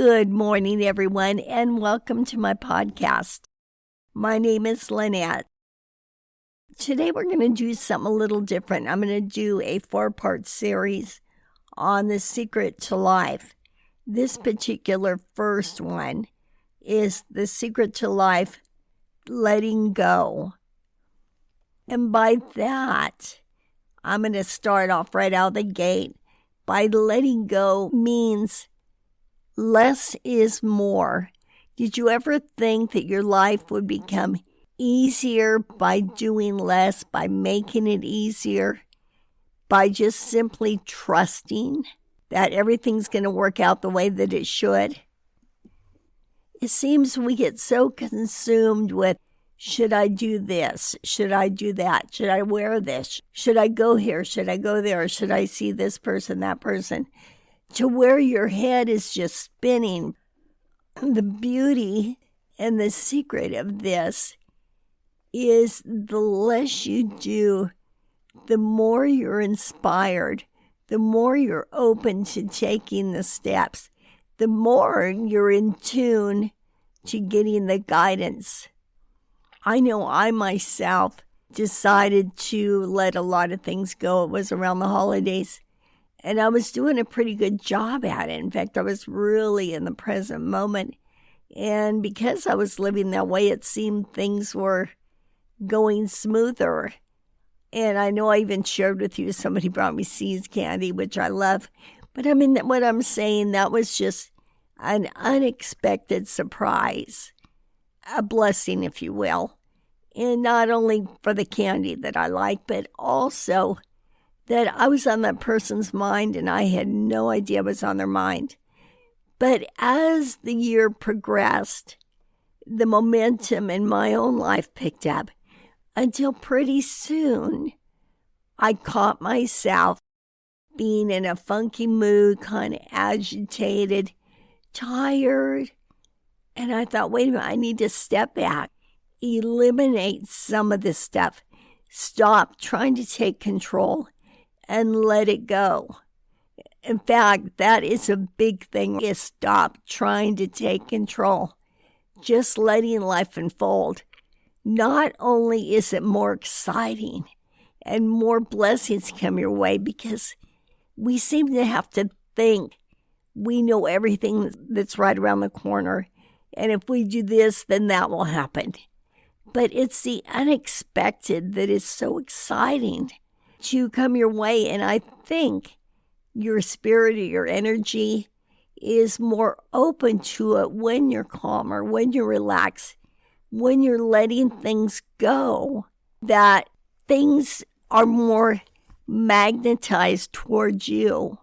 Good morning, everyone, and welcome to my podcast. My name is Lynette. Today we're going to do something a little different. I'm going to do a 4-part series on the secret to life. This particular first one is the secret to life, letting go. And by that, I'm going to start off right out the gate. By letting go means less is more. Did you ever think that your life would become easier by doing less, by making it easier, by just simply trusting that everything's going to work out the way that it should? It seems we get so consumed with, should I do this? Should I do that? Should I wear this? Should I go here? Should I go there? Should I see this person, that person? To where your head is just spinning. The beauty and the secret of this is the less you do, the more you're inspired, the more you're open to taking the steps, the more you're in tune to getting the guidance. I know I myself decided to let a lot of things go. It was around the holidays. And I was doing a pretty good job at it. In fact, I was really in the present moment. And because I was living that way, it seemed things were going smoother. And I know I even shared with you, somebody brought me seeds candy, which I love. But I mean, what I'm saying, that was just an unexpected surprise, a blessing, if you will. And not only for the candy that I like, but also that I was on that person's mind and I had no idea was on their mind. But as the year progressed, the momentum in my own life picked up until pretty soon I caught myself being in a funky mood, kind of agitated, tired. And I thought, wait a minute, I need to step back, eliminate some of this stuff, stop trying to take control, and let it go. In fact, that is a big thing, is stop trying to take control. Just letting life unfold. Not only is it more exciting and more blessings come your way, because we seem to have to think we know everything that's right around the corner. And if we do this, then that will happen. But it's the unexpected that is so exciting to come your way. And I think your spirit or your energy is more open to it when you're calmer, when you're relaxed, when you're letting things go, that things are more magnetized towards you.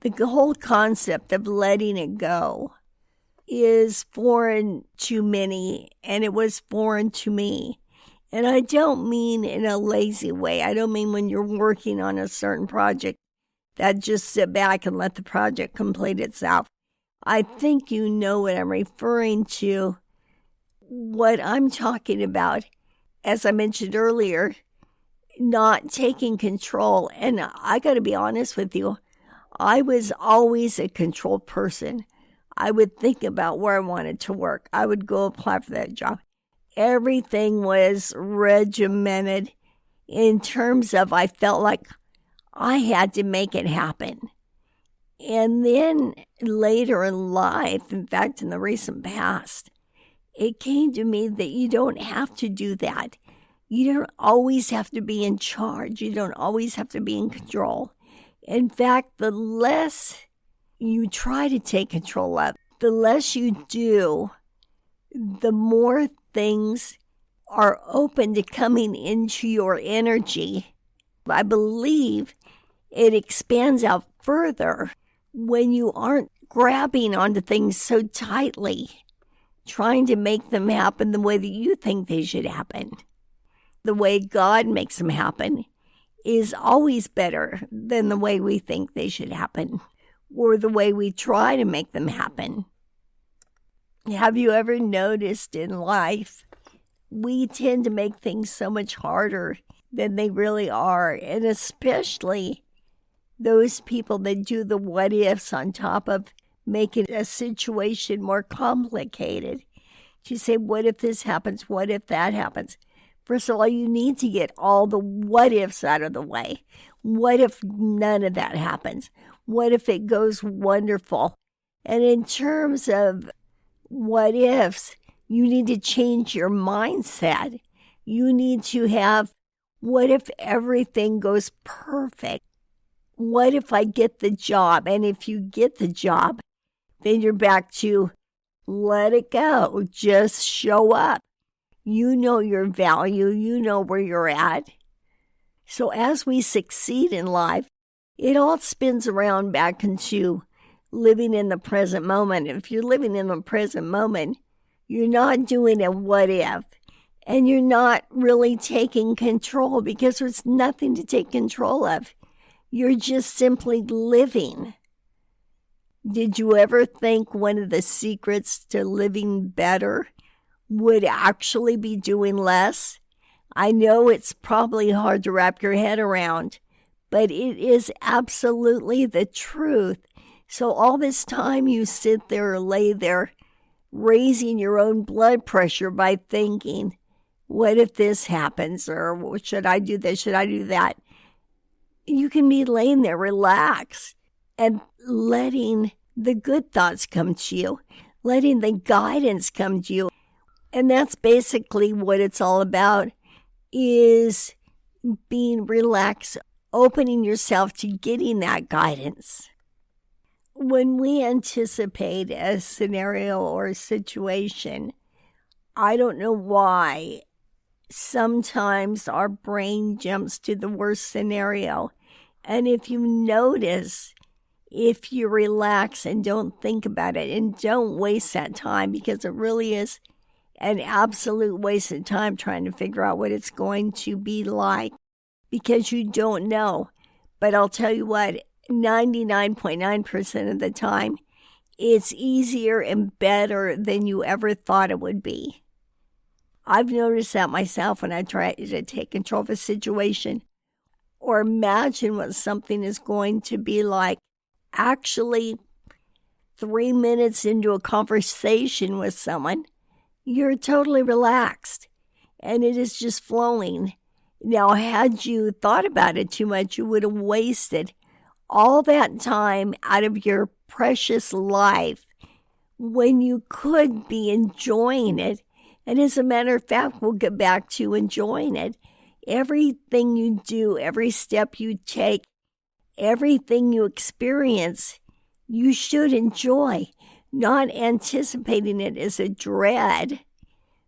The whole concept of letting it go is foreign to many, and it was foreign to me. And I don't mean in a lazy way. I don't mean when you're working on a certain project that just sit back and let the project complete itself. I think you know what I'm referring to. What I'm talking about, as I mentioned earlier, not taking control. And I got to be honest with you, I was always a control person. I would think about where I wanted to work. I would go apply for that job. Everything was regimented in terms of I felt like I had to make it happen. And then later in life, in fact, in the recent past, it came to me that you don't have to do that. You don't always have to be in charge. You don't always have to be in control. In fact, the less you try to take control of, the less you do, the more things are open to coming into your energy. I believe it expands out further when you aren't grabbing onto things so tightly, trying to make them happen the way that you think they should happen. The way God makes them happen is always better than the way we think they should happen, or the way we try to make them happen. Have you ever noticed in life, we tend to make things so much harder than they really are, and especially those people that do the what ifs on top of making a situation more complicated. You say, what if this happens? What if that happens? First of all, you need to get all the what ifs out of the way. What if none of that happens? What if it goes wonderful? And in terms of what ifs, you need to change your mindset. You need to have, what if everything goes perfect? What if I get the job? And if you get the job, then you're back to let it go. Just show up. You know your value. You know where you're at. So as we succeed in life, it all spins around back into living in the present moment. If you're living in the present moment, you're not doing a what if, and you're not really taking control because there's nothing to take control of. You're just simply living. Did you ever think one of the secrets to living better would actually be doing less? I know it's probably hard to wrap your head around, but it is absolutely the truth. So all this time you sit there or lay there raising your own blood pressure by thinking, what if this happens? Or should I do this? Should I do that? You can be laying there relaxed and letting the good thoughts come to you, letting the guidance come to you. And that's basically what it's all about, is being relaxed, opening yourself to getting that guidance. When we anticipate a scenario or a situation, I don't know why, sometimes our brain jumps to the worst scenario. And if you notice, if you relax and don't think about it and don't waste that time, because it really is an absolute waste of time trying to figure out what it's going to be like, because you don't know. But I'll tell you what, 99.9% of the time, it's easier and better than you ever thought it would be. I've noticed that myself when I try to take control of a situation or imagine what something is going to be like. Actually, 3 minutes into a conversation with someone, you're totally relaxed and it is just flowing. Now, had you thought about it too much, you would have wasted all that time out of your precious life when you could be enjoying it. And as a matter of fact, we'll get back to enjoying it. Everything you do, every step you take, everything you experience, you should enjoy, not anticipating it as a dread,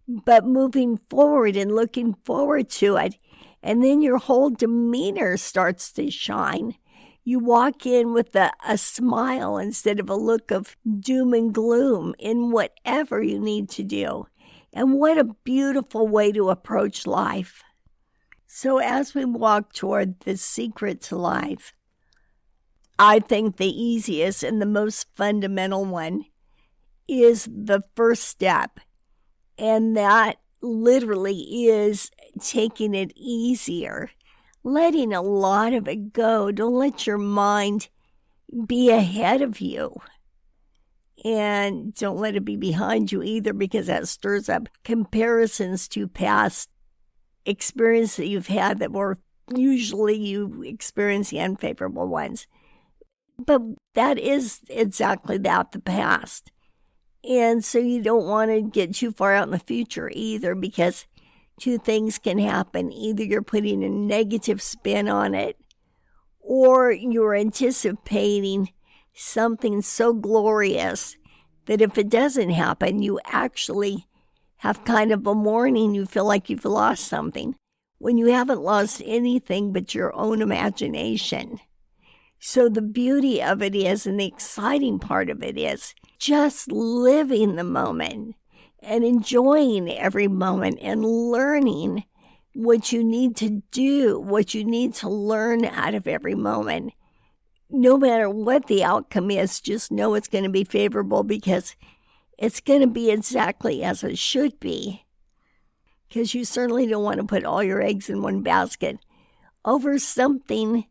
but moving forward and looking forward to it. And then your whole demeanor starts to shine. You walk in with a smile instead of a look of doom and gloom in whatever you need to do. And what a beautiful way to approach life. So as we walk toward the secret to life, I think the easiest and the most fundamental one is the first step. And that literally is taking it easier, letting a lot of it go. Don't let your mind be ahead of you. And don't let it be behind you either, because that stirs up comparisons to past experiences that you've had that were usually you experience the unfavorable ones. But that is exactly that, the past. And so you don't want to get too far out in the future either, because two things can happen. Either you're putting a negative spin on it, or you're anticipating something so glorious that if it doesn't happen, you actually have kind of a mourning. You feel like you've lost something when you haven't lost anything but your own imagination. So the beauty of it is, and the exciting part of it is, just living the moment and enjoying every moment and learning what you need to do, what you need to learn out of every moment. No matter what the outcome is, just know it's going to be favorable, because it's going to be exactly as it should be. Because you certainly don't want to put all your eggs in one basket over something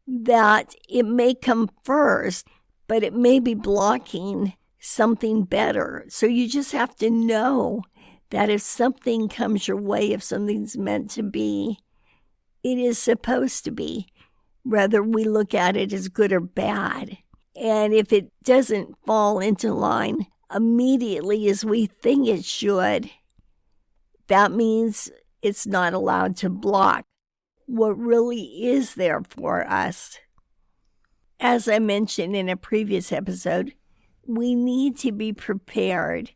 that it may come first, but it may be blocking something better. So you just have to know that if something comes your way, if something's meant to be, it is supposed to be, whether we look at it as good or bad. And if it doesn't fall into line immediately as we think it should, that means it's not allowed to block what really is there for us. As I mentioned in a previous episode, we need to be prepared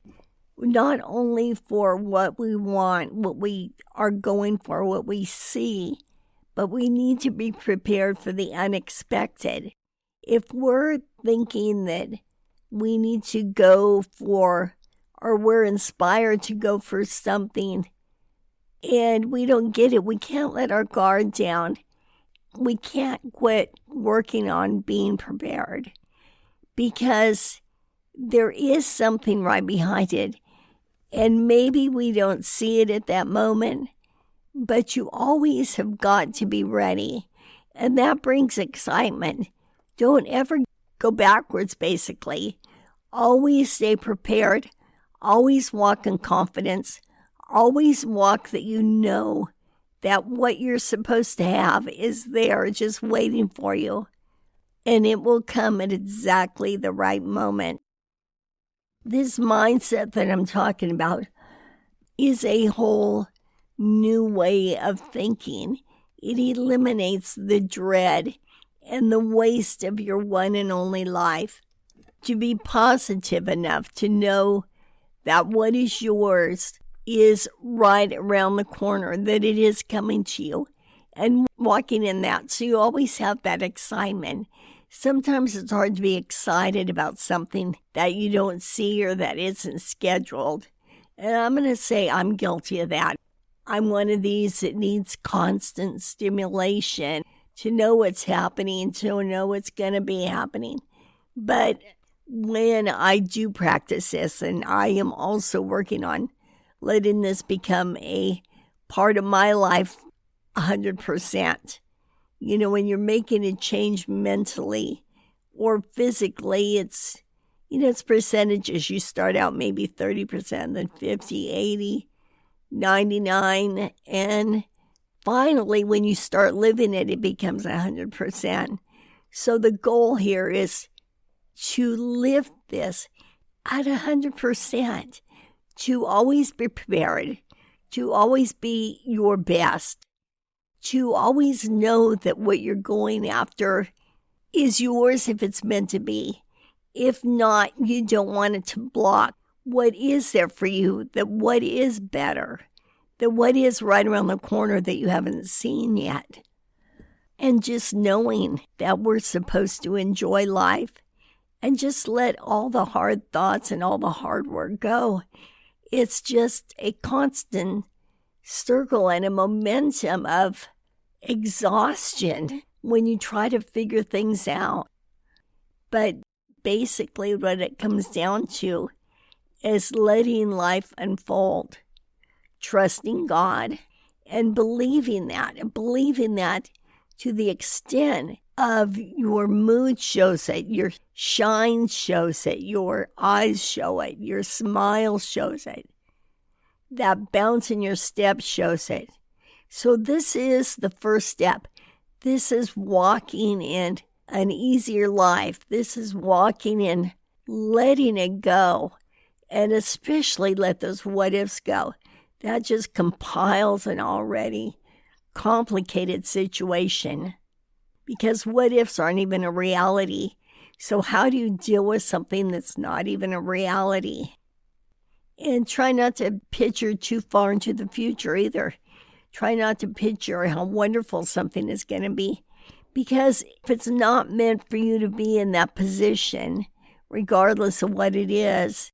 not only for what we want, what we are going for, what we see, but we need to be prepared for the unexpected. If we're thinking that we need to go for, or we're inspired to go for something, and we don't get it, we can't let our guard down. We can't quit working on being prepared, because there is something right behind it. And maybe we don't see it at that moment, but you always have got to be ready. And that brings excitement. Don't ever go backwards, basically. Always stay prepared. Always walk in confidence. Always walk that you know that what you're supposed to have is there just waiting for you. And it will come at exactly the right moment. This mindset that I'm talking about is a whole new way of thinking. It eliminates the dread and the waste of your one and only life. To be positive enough to know that what is yours is right around the corner, that it is coming to you, and walking in that. So you always have that excitement. Sometimes it's hard to be excited about something that you don't see or that isn't scheduled. And I'm going to say I'm guilty of that. I'm one of these that needs constant stimulation to know what's happening, to know what's going to be happening. But when I do practice this, and I am also working on letting this become a part of my life 100%. You know, when you're making a change mentally or physically, it's percentages. You start out maybe 30%, then 50, 80, 99. And finally, when you start living it, it becomes 100%. So the goal here is to live this at 100%, to always be prepared, to always be your best, to always know that what you're going after is yours if it's meant to be. If not, you don't want it to block what is there for you, that what is better, that what is right around the corner that you haven't seen yet. And just knowing that we're supposed to enjoy life and just let all the hard thoughts and all the hard work go. It's just a constant circle and a momentum of exhaustion when you try to figure things out. But basically what it comes down to is letting life unfold, trusting God, and believing that to the extent of your mood shows it, your shine shows it, your eyes show it, your smile shows it, that bounce in your step shows it. So this is the first step. This is walking in an easier life. This is walking in letting it go, and especially let those what ifs go. That just compiles an already complicated situation, because what ifs aren't even a reality. So how do you deal with something that's not even a reality? And try not to picture too far into the future either. Try not to picture how wonderful something is going to be, because if it's not meant for you to be in that position, regardless of what it is,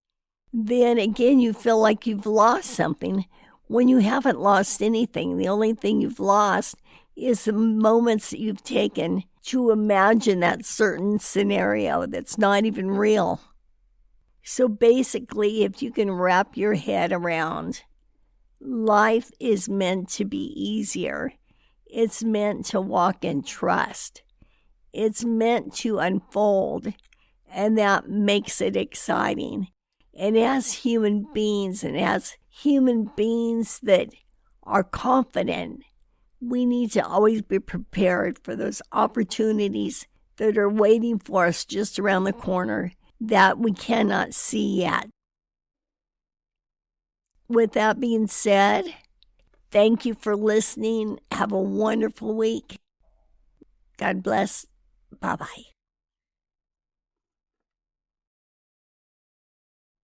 then again you feel like you've lost something when you haven't lost anything. The only thing you've lost is the moments that you've taken to imagine that certain scenario that's not even real. So basically, if you can wrap your head around, life is meant to be easier. It's meant to walk in trust. It's meant to unfold And that makes it exciting. And as human beings that are confident, we need to always be prepared for those opportunities that are waiting for us just around the corner that we cannot see yet. With that being said, thank you for listening. Have a wonderful week. God bless. Bye-bye.